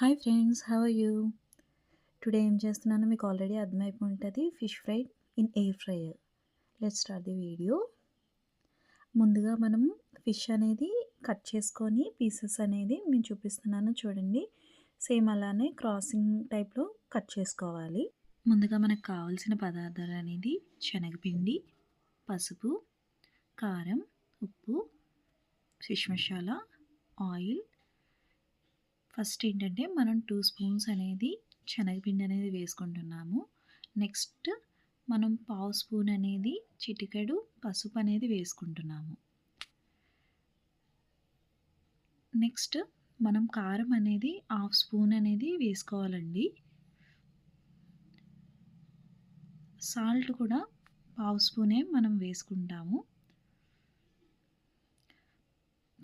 Hi friends, how are you? Today ఏం చేస్తున్నానో మీకు ఆల్రెడీ అర్థమైపోయి ఉంటుంది. Fish fry in air fryer. Let's start the video. ముందుగా మనం ఫిష్ అనేది కట్ చేసుకొని పీసెస్ అనేది నేను చూపిస్తున్నాను చూడండి. సేమ్ అలానే క్రాసింగ్ టైప్లో కట్ చేసుకోవాలి. ముందుగా మనకు కావాల్సిన పదార్థాలు అనేది శనగపిండి, పసుపు, కారం, ఉప్పు, ఫిష్ మసాలా, ఆయిల్. ఫస్ట్ ఏంటంటే మనం 2 స్పూన్స్ అనేది శనగపిండి అనేది వేసుకుంటున్నాము. నెక్స్ట్ మనం పావు స్పూన్ అనేది చిటికెడు పసుపు అనేది వేసుకుంటున్నాము. నెక్స్ట్ మనం కారం అనేది హాఫ్ స్పూన్ అనేది వేసుకోవాలండి. సాల్ట్ కూడా పావు స్పూనే మనం వేసుకుంటాము.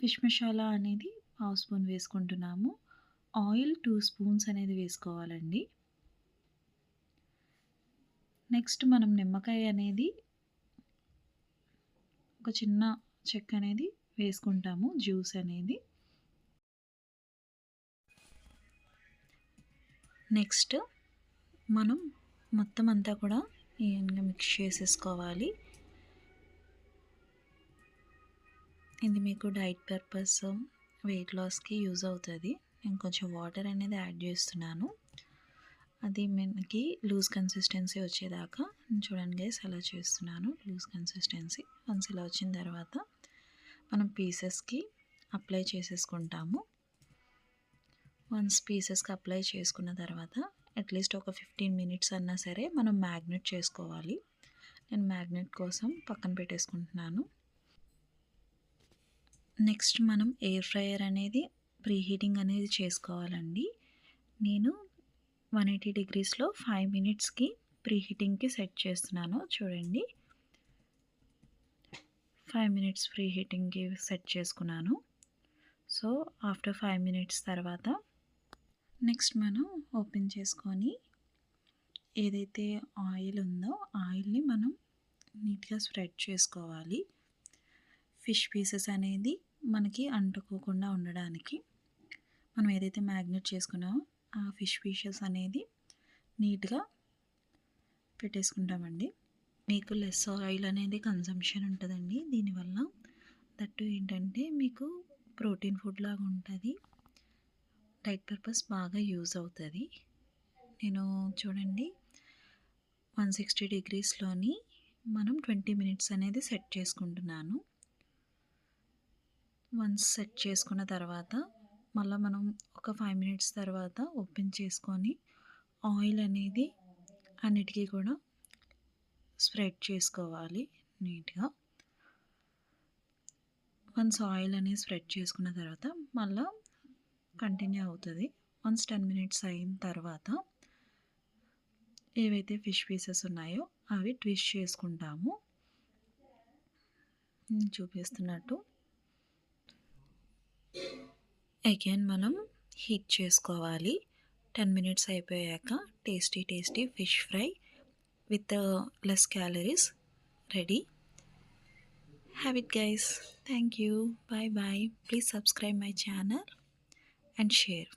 ఫిష్ మసాలా అనేది పావు స్పూన్ వేసుకుంటున్నాము. ఆయిల్ 2 స్పూన్స్ అనేది వేసుకోవాలండి. నెక్స్ట్ మనం నిమ్మకాయ అనేది ఒక చిన్న చెక్క అనేది వేసుకుంటాము, జ్యూస్ అనేది. నెక్స్ట్ మనం మొత్తం అంతా కూడా ఈవెన్గా మిక్స్ చేసేసుకోవాలి. ఇది మీకు డైట్ పర్పస్, వెయిట్ లాస్కి యూజ్ అవుతుంది. నేను కొంచెం వాటర్ అనేది యాడ్ చేస్తున్నాను. అది మనకి లూజ్ కన్సిస్టెన్సీ వచ్చేదాకా చూడండి గైస్, అలా చేస్తున్నాను. లూజ్ కన్సిస్టెన్సీ వన్స్ ఇలా వచ్చిన తర్వాత మనం పీసెస్కి అప్లై చేసేసుకుంటాము. వన్స్ పీసెస్కి అప్లై చేసుకున్న తర్వాత అట్లీస్ట్ ఒక 15 మినిట్స్ అన్నా సరే మనం మ్యాగ్నెట్ చేసుకోవాలి. నేను మ్యాగ్నెట్ కోసం పక్కన పెట్టేసుకుంటున్నాను. నెక్స్ట్ మనం ఎయిర్ ఫ్రైయర్ అనేది ప్రీ హీటింగ్ అనేది చేసుకోవాలండి. నేను 180 డిగ్రీస్లో 5 మినిట్స్కి ప్రీ హీటింగ్కి సెట్ చేస్తున్నాను చూడండి. 5 మినిట్స్ ప్రీ హీటింగ్కి సెట్ చేసుకున్నాను. సో ఆఫ్టర్ 5 మినిట్స్ తర్వాత నెక్స్ట్ మనం ఓపెన్ చేసుకొని ఏదైతే ఆయిల్ ఉందో ఆయిల్ని మనం నీట్గా స్ప్రెడ్ చేసుకోవాలి. ఫిష్ పీసెస్ అనేది మనకి అంటుకోకుండా ఉండడానికి మనం ఏదైతే మ్యాగ్నెట్ చేసుకున్నామో ఆ ఫిష్ పీసెస్ అనేది నీట్గా పెట్టేసుకుంటామండి. మీకు లెస్ ఆయిల్ అనేది కన్సంప్షన్ ఉంటుందండి దీనివల్ల. దట్టు ఏంటంటే మీకు ప్రోటీన్ ఫుడ్ లాగా ఉంటుంది, డైట్ పర్పస్ బాగా యూజ్ అవుతుంది. నేను చూడండి 160 డిగ్రీస్లోని మనం 20 మినిట్స్ అనేది సెట్ చేసుకుంటున్నాను. వన్స్ సెట్ చేసుకున్న తర్వాత మళ్ళీ మనం ఒక 5 మినిట్స్ తర్వాత ఓపెన్ చేసుకొని ఆయిల్ అనేది అన్నిటికీ కూడా స్ప్రెడ్ చేసుకోవాలి నీట్గా. వన్స్ ఆయిల్ అనేది స్ప్రెడ్ చేసుకున్న తర్వాత మళ్ళీ కంటిన్యూ అవుతుంది. వన్స్ 10 మినిట్స్ అయిన తర్వాత ఏవైతే ఫిష్ పీసెస్ ఉన్నాయో అవి ట్విస్ట్ చేసుకుంటాము చూపిస్తున్నట్టు. అగైన్ మనం హీట్ చేసుకోవాలి. 10 మినిట్స్ అయిపోయాక tasty fish fry with less calories ready. Have it guys. Thank you. Bye bye. Please subscribe my channel and share.